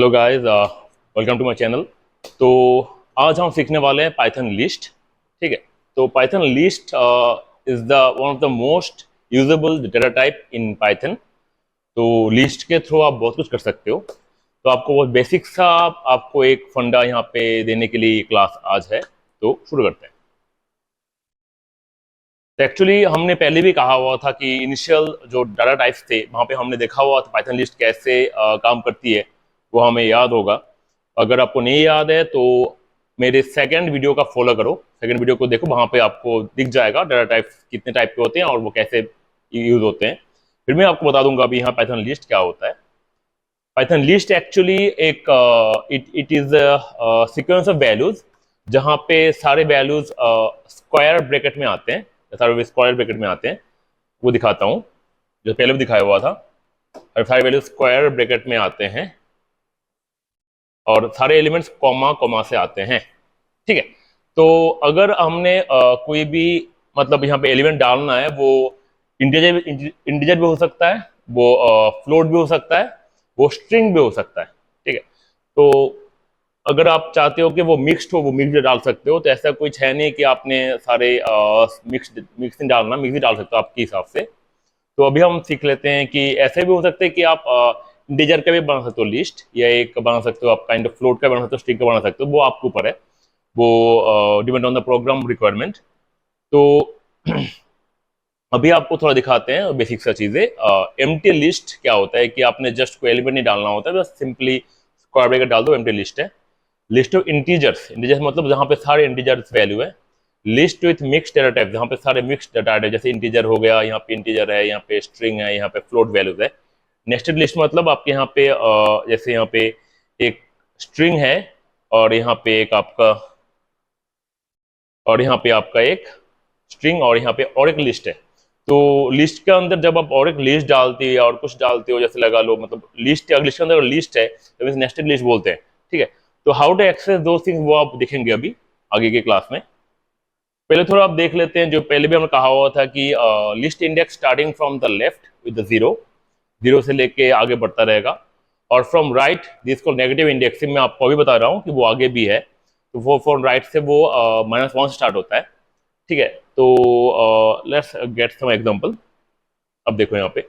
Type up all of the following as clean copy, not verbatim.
Hello guys, welcome to my channel. तो आज हम सीखने वाले हैं पाइथन लिस्ट। ठीक है। तो Python list is the one of the most usable data type in Python. तो लिस्ट के थ्रू आप बहुत कुछ कर सकते हो। तो आपको बहुत बेसिक सा आपको एक फंडा यहाँ पे देने के लिए क्लास आज है। तो शुरू करते हैं। तो एक्चुअली हमने पहले भी कहा हुआ था कि इनिशियल जो डाटा टाइप्स थे वहाँ पे हमने देखा हुआ था पाइथन लिस्ट कैसे काम करती है, वो हमें याद होगा। अगर आपको नहीं याद है तो मेरे सेकंड वीडियो का फॉलो करो, सेकंड वीडियो को देखो, वहाँ पे आपको दिख जाएगा डाटा टाइप्स कितने टाइप के होते हैं और वो कैसे यूज होते हैं। फिर मैं आपको बता दूंगा अभी यहाँ पाइथन लिस्ट क्या होता है। पाइथन लिस्ट एक्चुअली एक it is sequence of values जहाँ पे सारे वैल्यूज स्क्वायर ब्रैकेट में आते हैं, सारे स्क्वायर ब्रैकेट में आते हैं। वो दिखाता हूँ जो पहले भी दिखाया हुआ था। और सारे वैल्यूज स्क्वायर ब्रैकेट में आते हैं और सारे एलिमेंट्स कॉमा कॉमा से आते हैं। ठीक है। तो अगर हमने कोई भी मतलब यहाँ पे एलिमेंट डालना है, वो इंटीजर भी हो सकता है, वो फ्लोट भी हो सकता है, वो स्ट्रिंग भी हो सकता है। ठीक है। तो अगर आप चाहते हो कि वो मिक्स्ड हो, वो मिक्स डाल सकते हो। तो ऐसा कुछ है नहीं कि आपने सारे मिक्स नहीं डालना, मिक्स भी डाल सकते हो आपके हिसाब से। तो अभी हम सीख लेते हैं कि ऐसे भी हो सकते हैं कि आप इंटीजर का भी बना सकते हो लिस्ट, या एक बना सकते हो आप काइंड ऑफ फ्लोट का बना सकते हो, स्ट्रिंग का बना सकते हो, वो आपके ऊपर है। वो depend on the program requirement. तो अभी आपको थोड़ा दिखाते हैं बेसिक सा चीजें। एम्प्टी लिस्ट क्या होता है कि आपने जस्ट कोई एलिमेंट नहीं डालना होता है, बस सिंपली स्क्वायर ब्रैकेट डाल दो, एम्प्टी लिस्ट है। लिस्ट ऑफ इंटीजर्स, इंटीजर्स मतलब जहाँ पे सारे इंटीजर्स वैल्यू है। List with mixed data type, जहाँ पे सारे मिक्स्ड डाटा टाइप, जैसे इंटीजर हो गया, यहाँ पे इंटीजर है, यहाँ पे स्ट्रिंग है, यहाँ पे फ्लोट वैल्यूज है। नेस्टेड लिस्ट मतलब आपके यहाँ पे जैसे यहाँ पे एक स्ट्रिंग है और यहाँ पे एक आपका, और यहाँ पे आपका एक स्ट्रिंग, और यहाँ पे और एक लिस्ट है। तो लिस्ट के अंदर जब आप और एक लिस्ट डालते हो और कुछ डालते हो, जैसे लगा लो मतलब लिस्ट, अगर लिस्ट के अंदर लिस्ट है तो नेस्टेड लिस्ट बोलते हैं। ठीक है। तो हाउ टू एक्सेस दो थिंग्स वो आप देखेंगे अभी आगे के क्लास में। पहले थोड़ा आप देख लेते हैं, जो पहले भी हमने कहा हुआ था कि list index starting from the left with zero, zero से लेके आगे बढ़ता रहेगा। और फ्रॉम राइट दिस को नेगेटिव इंडेक्सिंग, मैं आपको अभी बता रहा हूँ कि वो आगे भी है। तो वो फ्रॉम राइट से वो -1 स्टार्ट होता है। ठीक है। तो लेट्स गेट सम एग्जांपल। अब देखो यहाँ पे,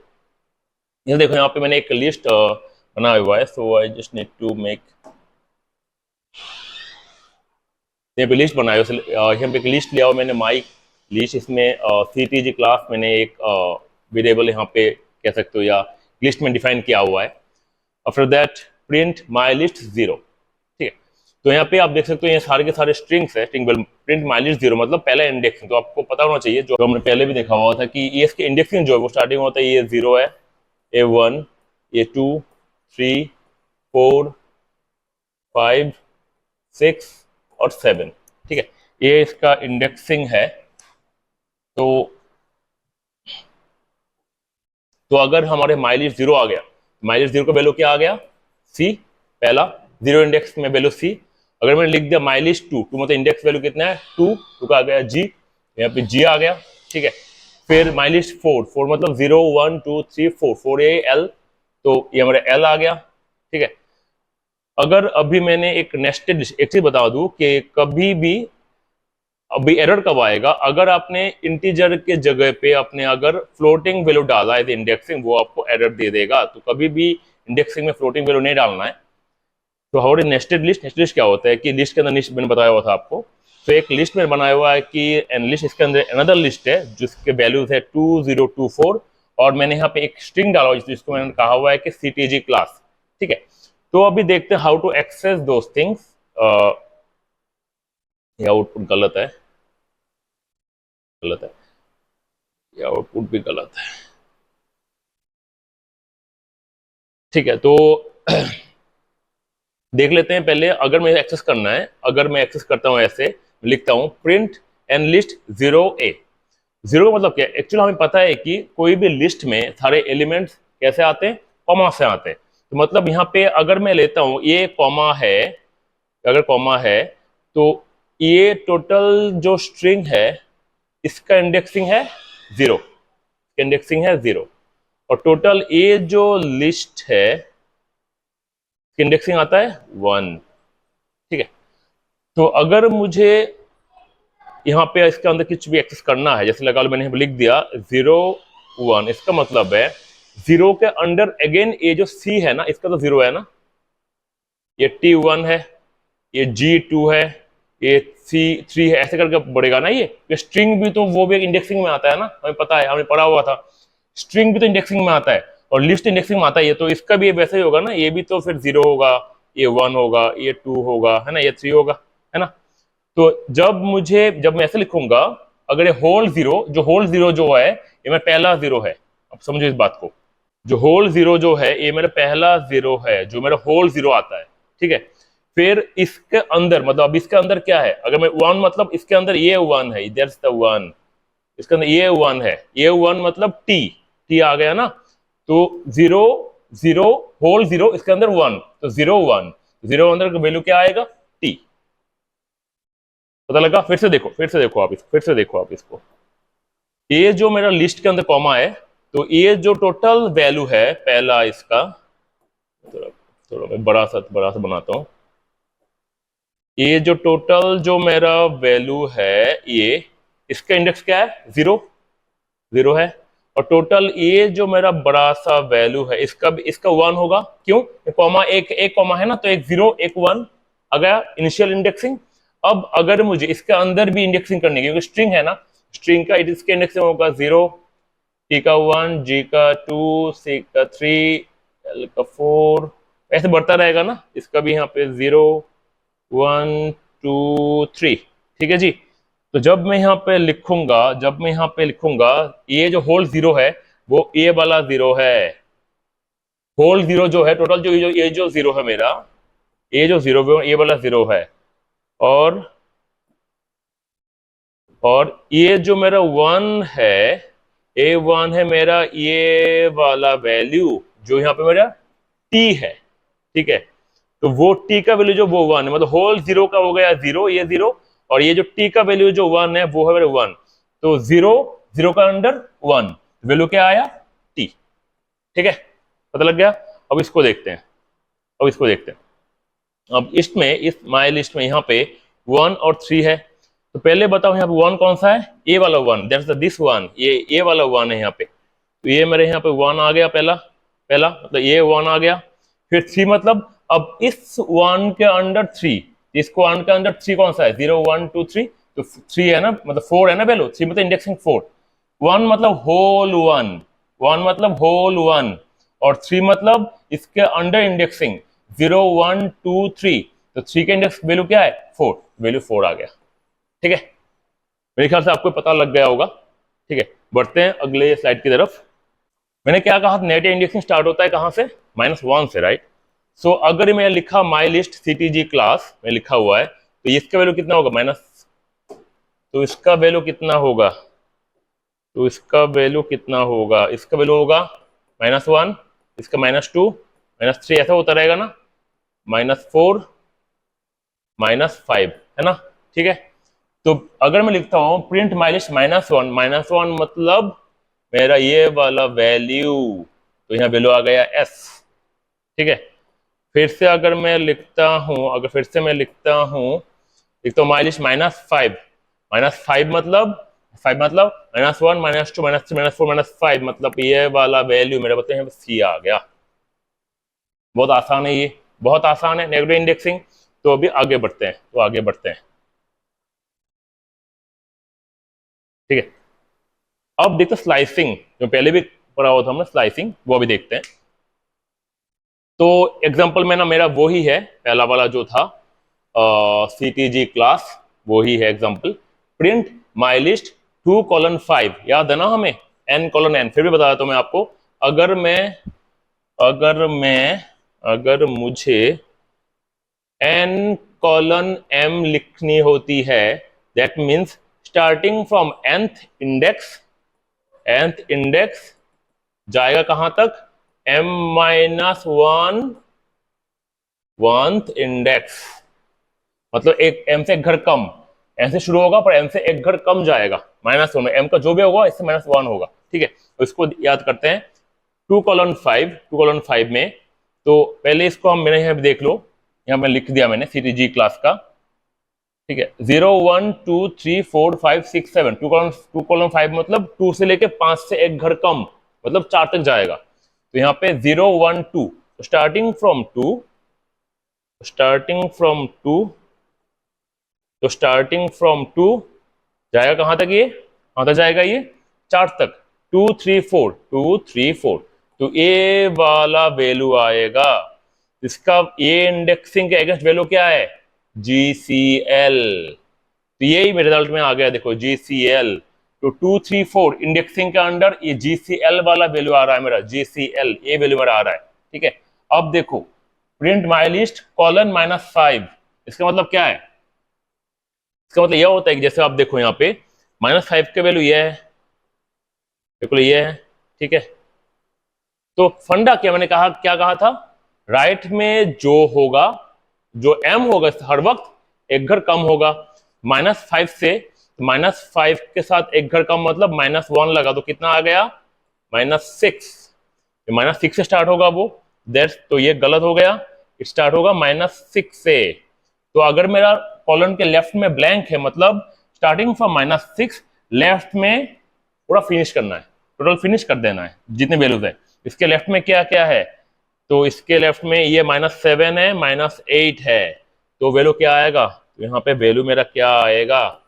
ये देखो यहाँ पे मैंने एक लिस्ट बनाया हुआ है। So I just need to make, यहाँ पे लिस्ट बनाया है। यहाँ पे एक लिस्ट लिया हुआ मैंने, माई लिस्ट। इसमें CTG क्लास मैंने एक वेरिएबल यहाँ पे कह सकते हो या लिस्ट में डिफाइन किया हुआ है। After that print my list zero. ठीक है। तो यहाँ पे आप देख सकते हो ये सारे के सारे स्ट्रिंग्स है। String print my list zero मतलब पहला इंडेक्सिंग। तो आपको पता होना चाहिए, जो हमने पहले भी देखा हुआ था, कि ये इसके इंडेक्सिंग जो है वो स्टार्टिंग होता है, ये जीरो है, A1, A2, 3, 4, 5, 6 और 7। ठीक है। ये इसका इंडेक्सिंग है। तो अगर हमारे माइलिस्ट जीरो आ गया, माइलिस्ट जीरो का वैल्यू क्या आ गया, सी, पहला जीरो इंडेक्स में वैल्यू सी। अगर मैंने लिख दिया माइलिस्ट टू, टू मतलब इंडेक्स वैल्यू कितना है, टू, टू का आ गया जी, यहाँ पे जी आ गया। ठीक है। फिर माइलिस्ट फोर, फोर मतलब 0 1 2 3 4, 4 ए एल, तो ये हमारा एल आ गया। ठीक है। अगर अभी मैंने एक नेस्टेड लिस्ट, एक चीज बता दूं कि कभी भी अभी एरर कब आएगा, अगर आपने इंटीजर के जगह पे आपने अगर फ्लोटिंग वैल्यू डाला है इंडेक्सिंग, वो आपको एरर दे देगा। तो कभी भी इंडेक्सिंग में फ्लोटिंग वैल्यू नहीं डालना है। तो हमारे नेस्टेड लिस्ट, नेस्टेड लिस्ट क्या होता है कि लिस्ट के अंदर, लिस्ट मैंने बताया हुआ था आपको। तो एक लिस्ट में बनाया हुआ है कि एन लिस्ट, इसके अंदर अनदर लिस्ट है जिसके वैल्यूज है 2024, और मैंने यहाँ पे एक स्ट्रिंग डाला हुआ जिसको मैंने कहा हुआ है कि CTG क्लास। ठीक है। तो अभी देखते हैं how to access those things. ये आउटपुट गलत है, गलत है, ये आउटपुट भी गलत है। ठीक है। तो देख लेते हैं पहले। अगर मैं एक्सेस करना है, अगर मैं एक्सेस करता हूं ऐसे, लिखता हूं print N list 0A। Zero का मतलब क्या है, एक्चुअली हमें पता है कि कोई भी लिस्ट में सारे एलिमेंट्स कैसे आते हैं, कॉमा से आते हैं। तो मतलब यहाँ पे अगर मैं लेता हूं ये कॉमा है, अगर कॉमा है तो ये टोटल जो स्ट्रिंग है इसका इंडेक्सिंग है जीरो, इंडेक्सिंग है जीरो। और टोटल ये जो लिस्ट है इंडेक्सिंग आता है 1। ठीक है, तो अगर मुझे यहाँ पे इसके अंदर कुछ भी एक्सेस करना है, जैसे लगा लो मैंने लिख दिया 0 1, इसका मतलब है 0 के अंडर अगेन ये जो C है ना, इसका तो 0 है ना, ये T1 है, ये G2 है, ये C3 है, ऐसे करके बढ़ेगा ना। ये स्ट्रिंग भी तो वो भी एक इंडेक्सिंग में आता है ना, हमें पता है, हमने पढ़ा हुआ था। स्ट्रिंग भी तो इंडेक्सिंग में आता है और लिस्ट इंडेक्सिंग में आता है, ये तो इसका भी वैसे ही होगा ना, ये भी तो फिर 0 होगा, ये 1 होगा, ये 2 होगा, है ना, ये 3 होगा, है ना। तो जब मैं ऐसे लिखूंगा, अगर ये होल जीरो, जो होल जीरो जो है ये मेरा पहला जीरो है, अब समझो इस बात को, जो होल जीरो जो है ये मेरा पहला जीरो है, जो मेरा होल जीरो आता है। ठीक है, फिर इसके अंदर मतलब अब इसके अंदर क्या है, अगर मैं 1 मतलब इसके अंदर ये 1 है, दैट्स द 1, इसके अंदर ये 1 है, ये 1 मतलब टी आ गया ना, तो 0 0 होल जीरो, इसके अंदर 1, तो 0 1, 0 अंदर का वैल्यू क्या आएगा, टी। पता लगा? फिर से देखो आप इसको, ये जो मेरा लिस्ट के अंदर कॉमा है, तो ये जो टोटल वैल्यू है पहला इसका, थोड़ा थोड़ा मैं बड़ा सा बनाता हूं, ये जो टोटल जो मेरा वैल्यू है, ये इसका इंडेक्स क्या है, 0 0 है, और टोटल ये जो मेरा बड़ा सा वैल्यू है इसका भी, इसका 1 होगा। क्यों? कॉमा एक कॉमा है ना, तो एक 0 एक 1 आ गया इनिशियल इंडेक्सिंग। अब अगर मुझे इसके अंदर भी इंडेक्सिंग करनी है, क्योंकि स्ट्रिंग है ना, स्ट्रिंग का इसके इंडेक्सिंग होगा 0, टी का 1, जी का 2, सी का 3, एल का 4, ऐसे बढ़ता रहेगा ना, इसका भी यहाँ पे 0 1 2 3। ठीक है जी, तो जब मैं यहाँ पे लिखूंगा ये जो होल जीरो है वो ए वाला जीरो है। होल जीरो जो है टोटल, जो ये जो जीरो है मेरा, ये जो जीरो है ये वाला जीरो है, और ये जो मेरा 1 है, ए 1 है मेरा ये वाला वैल्यू, जो यहाँ पे मेरा टी है। ठीक है, तो वो टी का वैल्यू जो वो 1 है, मतलब होल जीरो का हो गया 0, ये 0, और ये जो टी का वैल्यू जो 1 है वो है मेरा 1, तो 0 0 का अंडर 1, वैल्यू क्या आया, टी। ठीक है, पता लग गया? अब इसको देखते हैं अब इस माई लिस्ट में यहाँ पे 1 और 3 है, तो पहले बताओ यहाँ पे 1 कौन सा है, ए वाला 1, दैट्स दिस 1, ये वाला 1 है यहाँ पे, तो ये मेरे यहाँ पे 1 आ गया, पहला पहला मतलब ये 1 आ गया। फिर 3 मतलब अब इस 1 के अंडर 3, इसको 1 के अंडर 3 कौन सा है, 0 1 2 3, तो 3 है ना, मतलब 4 है ना वैल्यू, 3 मतलब इंडेक्सिंग 4, 1 मतलब होल 1, 1 मतलब होल 1, और 3 मतलब इसके अंडर इंडेक्सिंग 0 1 2 3, तो 3 के इंडेक्स वैल्यू क्या है, 4, वैल्यू 4 आ गया। ठीक है, मेरे ख्याल से आपको पता लग गया होगा। ठीक है, बढ़ते हैं अगले स्लाइड की तरफ। मैंने क्या कहा, नेगेटिव इंडेक्सिंग स्टार्ट होता है कहां से, -1 से, राइट। सो अगर मैं लिखा माई लिस्ट सीटीजी क्लास में लिखा हुआ है, तो इसका वैल्यू कितना होगा, तो इसका वैल्यू कितना होगा, इसका वैल्यू होगा -1, इसका -2 -3, ऐसा होता रहेगा ना, -4 -5, है ना। ठीक है, तो अगर मैं लिखता हूं प्रिंट माई लिस्ट -1 मतलब मेरा ये वाला वैल्यू, तो यहाँ वैल्यू आ गया s। ठीक है, फिर से अगर मैं लिखता हूं माई लिस्ट -5 मतलब -1 -2 -3 -4 -5, मतलब ये वाला वैल्यू मेरा बताए यहाँ पे सी आ गया। बहुत आसान है, ये बहुत आसान है नेगेटिव इंडेक्सिंग। तो अभी आगे बढ़ते हैं, ठीक है। अब देखते हैं स्लाइसिंग, जो पहले भी पढ़ा हुआ था हमने स्लाइसिंग, वो अभी देखते हैं। तो एग्जांपल में ना मेरा वो ही है, पहला वाला जो था सीटीजी क्लास, वो ही है एग्जांपल, प्रिंट माई लिस्ट 2:5, याद है ना हमें, n:n। फिर भी बता देता हूं मैं आपको, अगर मुझे n:m लिखनी होती है, that means starting from nth index जाएगा कहां तक, m-1 इंडेक्स, मतलब एक m से एक घर कम, m से शुरू होगा पर m से एक घर कम जाएगा, -1 में m का जो भी होगा इससे -1 होगा। ठीक है, तो इसको याद करते हैं, 2:5 में तो पहले इसको हम मेरे यहाँ पे देख लो, यहाँ मैं लिख दिया मैंने CTG क्लास का, ठीक है। 0 1 2 3 4 5 6 7, 2 कॉलम 5 मतलब 2 से लेके 5 से एक घर कम, मतलब 4 तक जाएगा। तो यहाँ पे 0 1 2, स्टार्टिंग फ्रॉम 2, तो स्टार्टिंग फ्रॉम 2 जाएगा कहां तक, ये कहां तक जाएगा, ये 4 तक, 2 3 4, 2 3 4। तो ये वाला वैल्यू आएगा, इसका ये इंडेक्सिंग के अगेंस्ट वैल्यू क्या है, GCL। तो यही मेरे रिजल्ट में आ गया, देखो GCL। तो 2 3 4 इंडेक्सिंग के अंडर ये GCL वाला वैल्यू आ रहा है मेरा, GCL ये वैल्यू मेरा आ रहा है, ठीक है। अब देखो प्रिंट माई लिस्ट कॉलन -5, इसका मतलब क्या है, इसका मतलब यह होता है कि जैसे आप देखो यहाँ पे -5 के वैल्यू ये है, बिल्कुल ये है, ठीक है। तो फंडा क्या मैंने कहा, क्या कहा था, राइट में जो होगा, जो m होगा हर वक्त एक घर कम होगा -5 से, -5 के साथ एक घर कम मतलब -1 लगा तो कितना आ गया, -6। -6 से स्टार्ट होगा वो, दैट्स, तो ये गलत हो गया, स्टार्ट होगा -6 से। तो अगर मेरा कॉलम के लेफ्ट में ब्लैंक है, मतलब स्टार्टिंग फ्रॉम -6 लेफ्ट में पूरा फिनिश करना है, टोटल फिनिश कर देना है जितने वैल्यूज है। इसके लेफ्ट में क्या क्या है, तो इसके लेफ्ट में ये -7 है, -8 है, तो वैल्यू क्या आएगा, तो यहाँ पे वैल्यू मेरा क्या आएगा,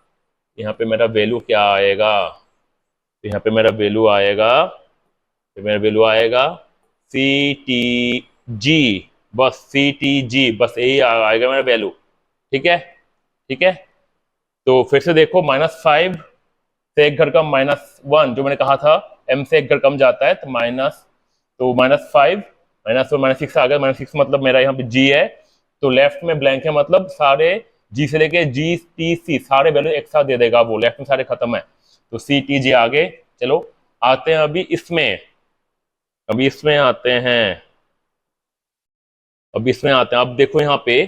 यहाँ पे मेरा वैल्यू क्या आएगा, तो यहाँ पे मेरा वैल्यू आएगा, तो मेरा वैल्यू आएगा CTG, बस CTG, बस यही आएगा मेरा वैल्यू, ठीक है, ठीक है। तो फिर से देखो -5 से एक घर कम -1, जो मैंने कहा था m से एक घर कम जाता है, तो -5 -1 -6 आ गया, -6 मतलब मेरा यहाँ पे G है, तो लेफ्ट में ब्लैंक है, मतलब सारे G से लेके GTC सारे वैल्यू एक साथ दे देगा वो, लेफ्ट में सारे खत्म है, तो CTG आगे। चलो आते हैं अभी इसमें, अब देखो यहाँ पे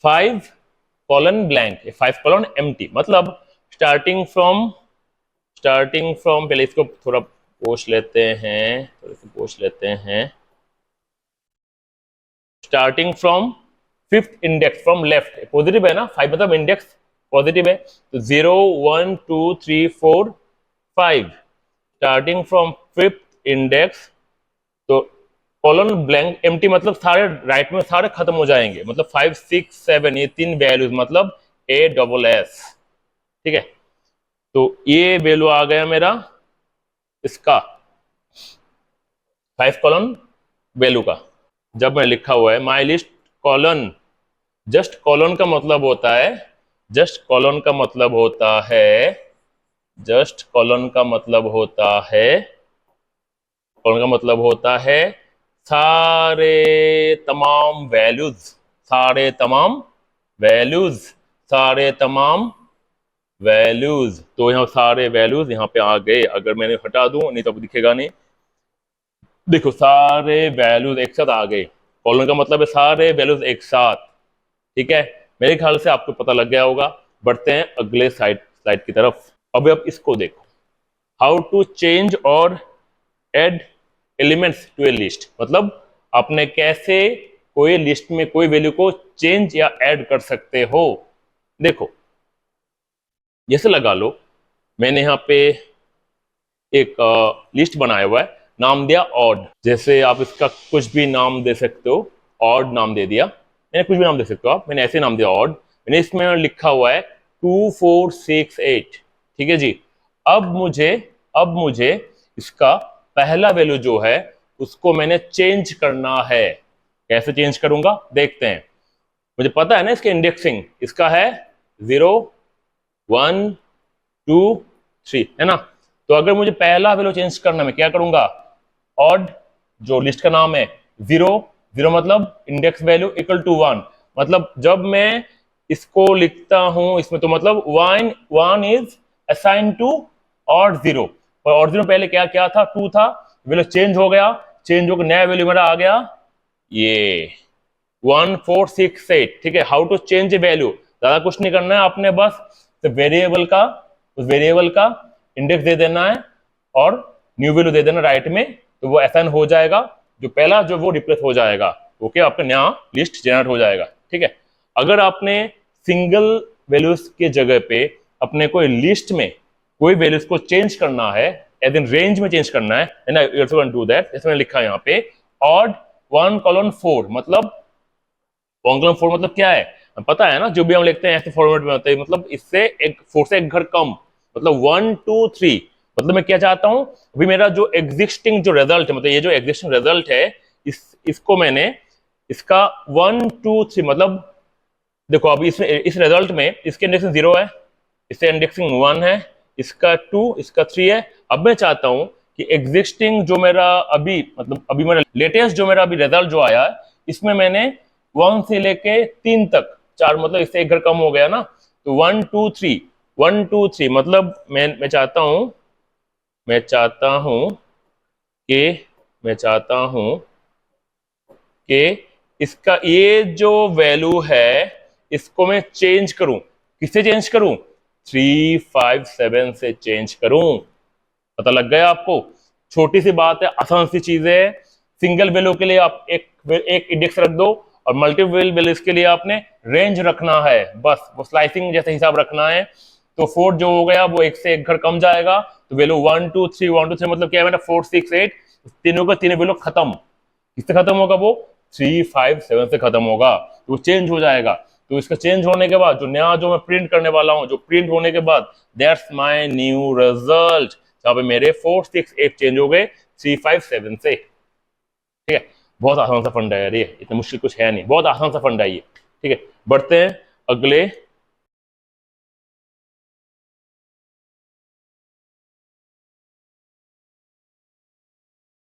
5 कॉलन ब्लैंक, 5 कॉलन एम्प्टी, मतलब स्टार्टिंग फ्रॉम पहले इसको थोड़ा पोछ लेते हैं, starting from 5th index from left, positive है ना, 5 मतलब इंडेक्स पॉजिटिव है, तो 0 1 2 3 4 5, स्टार्टिंग फ्रॉम 5th इंडेक्स, तो कॉलन ब्लैंक एम्प्टी मतलब सारे राइट में सारे खत्म हो जाएंगे, मतलब 5 6 7 ये 3 वैल्यूज, मतलब ASS, ठीक है। तो ये वैल्यू आ गया मेरा इसका 5 कॉलन वैल्यू का। जब मैं लिखा हुआ है my list colon, just colon का मतलब होता है, जस्ट कॉलन का मतलब होता है, जस्ट कॉलन का मतलब होता है, कॉलन का मतलब होता है सारे तमाम वैल्यूज, सारे तमाम वैल्यूज, सारे तमाम वैल्यूज। तो यहाँ सारे वैल्यूज यहाँ पे आ गए, अगर मैंने हटा दूं नहीं तो दिखेगा नहीं, देखो सारे वैल्यूज एक साथ आ गए, कॉलन का मतलब है सारे वैल्यूज एक साथ, ठीक है। मेरे ख्याल से आपको पता लग गया होगा। बढ़ते हैं अगले स्लाइड की तरफ। अब आप इसको देखो, हाउ टू चेंज और add elements to a list, मतलब आपने कैसे कोई लिस्ट में कोई वैल्यू को चेंज या ऐड कर सकते हो। देखो जैसे लगा लो मैंने यहाँ पे एक लिस्ट बनाया हुआ है, नाम दिया ऑड, जैसे आप इसका कुछ भी नाम दे सकते हो, ऑड नाम दे दिया मैंने, कुछ भी नाम दे सकते हो आप, मैंने ऐसे नाम दिया ऑड, मैंने इसमें लिखा हुआ है 2 4 6 8, ठीक है जी। अब मुझे इसका पहला वैल्यू जो है उसको मैंने चेंज करना है। कैसे चेंज करूंगा देखते हैं। मुझे पता है ना इसके इंडेक्सिंग, इसका है 0 1 2 3, है ना। तो अगर मुझे पहला वैल्यू चेंज करना, मैं क्या करूंगा, ऑड जो लिस्ट का नाम है 0 0 मतलब इंडेक्स वैल्यू इक्वल टू 1, मतलब जब मैं इसको लिखता हूं इसमें तो मतलब 1 इज असाइन टू ऑड 0, और ऑड 0 पहले क्या क्या था, 2 था, वैल्यू चेंज हो गया, चेंज होकर नया वैल्यू मेरा आ गया ये 1 4 6 8, ठीक है। How to change a value, ज्यादा कुछ नहीं करना है आपने, बस तो वेरिएबल का, उस वेरिएबल का इंडेक्स दे देना है और न्यू वैल्यू दे देना राइट में, तो वो असाइन हो जाएगा, जो पहला जो वो रिप्लेस हो जाएगा, ओके, आपका नया लिस्ट जनरेट हो जाएगा। ठीक है, अगर आपने सिंगल वैल्यूज के जगह पे अपने कोई लिस्ट में कोई वैल्यूज को चेंज करना है, एज इन रेंज में चेंज करना है, then you also can do that. जैसे मैंने लिखा है यहाँ पे ऑड 1 कॉलन 4, मतलब 1 कॉलन 4 मतलब क्या है पता है ना, जो भी हम लिखते हैं ऐसे फॉर्मेट में होते हैं, मतलब इससे एक 4 से एक घर कम, मतलब 1 2 3। मतलब मैं क्या चाहता हूं, अभी मेरा जो एग्जिस्टिंग जो रिजल्ट है, मतलब ये जो एग्जिस्टिंग रिजल्ट है, इसको मैंने इसका 1 2 3 मतलब देखो अभी इसमें इस रिजल्ट में इसके इंडेक्सिंग 0 है, इससे इंडेक्सिंग 1 है, इसका 2, इसका 3 है। अब मैं चाहता हूं कि एग्जिस्टिंग जो मेरा अभी मतलब अभी मेरा लेटेस्ट जो मेरा अभी रिजल्ट जो आया है, इसमें मैंने 1 से लेके 3 तक, 4 मतलब इससे एक घर कम हो गया ना, तो 1 2 3 1 2 3 मतलब मैं चाहता हूं मैं चाहता हूं कि मैं चाहता हूं कि इसका ये जो वैल्यू है इसको मैं चेंज करूं। किससे चेंज करूं? 3 5 7 से चेंज करूं। पता लग गया आपको? छोटी सी बात है, आसान सी चीज है। सिंगल वैल्यू के लिए आप एक इंडेक्स रख दो और मल्टीपल वैल्यूज के लिए आपने रेंज रखना है, बस वो स्लाइसिंग जैसे हिसाब रखना है। तो 4 जो हो गया वो एक से एक घर कम जाएगा, तो वैल्यू 1 2 3 1 2 3 मतलब क्या है मेरा 4 6 8, तीनों का तीनों वैल्यू खत्म। किससे खत्म होगा? वो 3 5 7 से खत्म होगा, तो चेंज हो जाएगा। तो इसका चेंज होने के बाद जो नया जो मैं प्रिंट करने वाला हूं, जो प्रिंट होने के बाद दैट्स माय न्यू रिजल्ट, जहां पे मेरे 4 6 8 चेंज हो गए 3 5 7 से। ठीक है, बहुत आसान सा फंडा है यार, ये इतना मुश्किल कुछ है नहीं, बहुत आसान सा फंडा है ये। ठीक है, बढ़ते हैं अगले